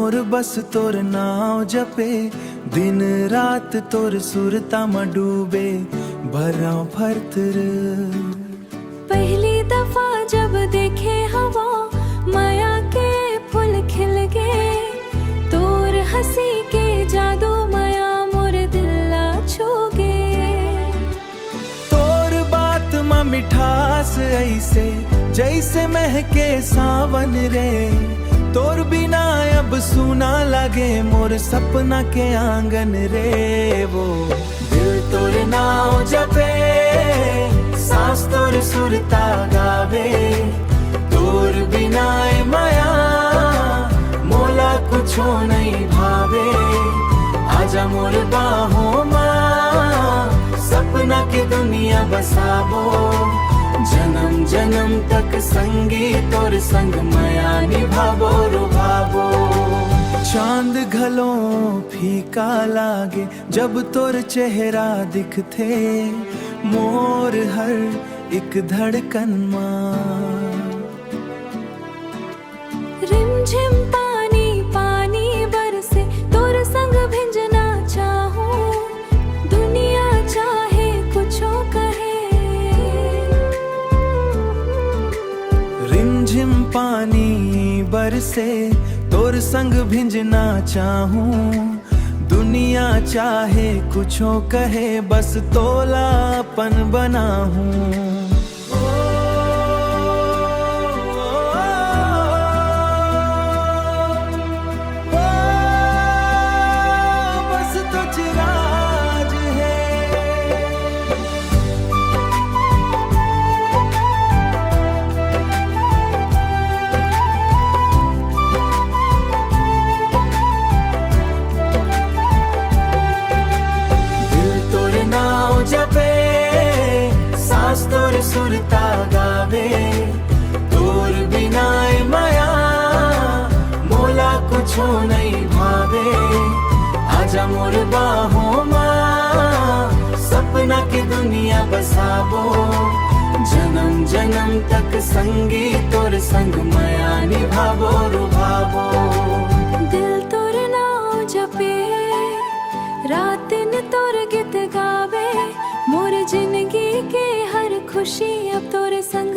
मोर बस तोर नाव जपे, दिन रात तोर सुरता म डूबे भरा भरतर। पहली दफा जब देखे हवा माया के फूल खिल गए, तोर हंसी के जादू माया मोर दिल छू गए। तोर बात म मिठास ऐसे जैसे महके सावन रे, तोर बिना अब सुना लगे मोर सपना के आंगन रे। वो दिल तोर नाव जपे, सांस तोर सुरता गावे, तोर बिना माया मोला कुछो नहीं भावे। आजा मोर बाहों मां सपना की दुनिया बसाबो, जन्म जन्म तक संगी तोर संग माया निभाबो रुभाबो। चांद घलो फीका लागे जब तोर चेहरा दिखथे, मोर हर एक धड़कन मां। रिमझिम पानी पानी बरसे, तोर संग भिंजना चाहूं, दुनिया चाहे कुछो कहे। रिमझिम पानी बरसे, तोर संग भिंजना चाहूं, दुनिया चाहे कुछो कहे, बस तोला अपन बनाहूं। जपे सांस तोर सुरता गावे, तोर बिना माया मोला कुछो नहीं भावे। आजा मोर बाहों मां सपना की दुनिया बसाबो, जन्म जन्म तक संगी तोर संग माया निभाबो रुभाबो। दिल तोर नाव जपे, रात दिन तोर गीत गावे, मोर जिंदगी के हर खुशी अब तोरे संग